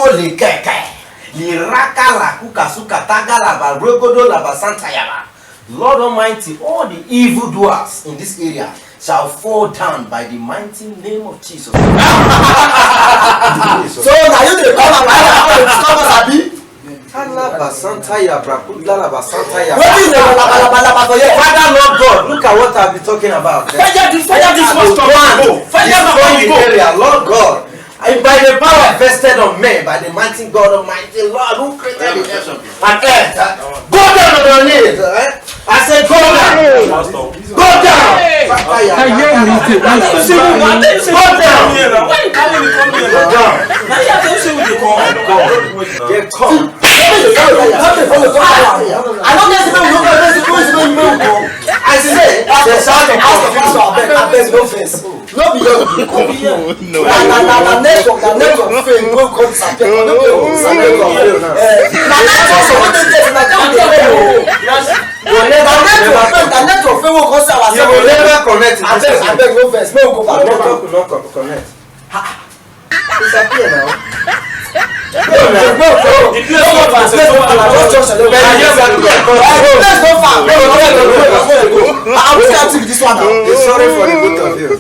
Loko le keke. Liraka la kukasuka taga laba rogodo laba santayaba. Lord Almighty, all the evildoers in this area shall fall down by the mighty name of Jesus. So now you the call up Sabi. Alaba santaya brakula laba santaya. What is the Father Lord God? Look at what I've been talking about. Fire this must command. Fire the area, Lord God. And by the power vested on men, by the mighty God Almighty, Lord who created the heaven and earth, go down on your knees. I said, go down. Go down. I say, the sound of I beg no face. No be no. Network fame go contact. I beg no face. No go back. Not connect. Disappear now. I'm sorry for the both of you.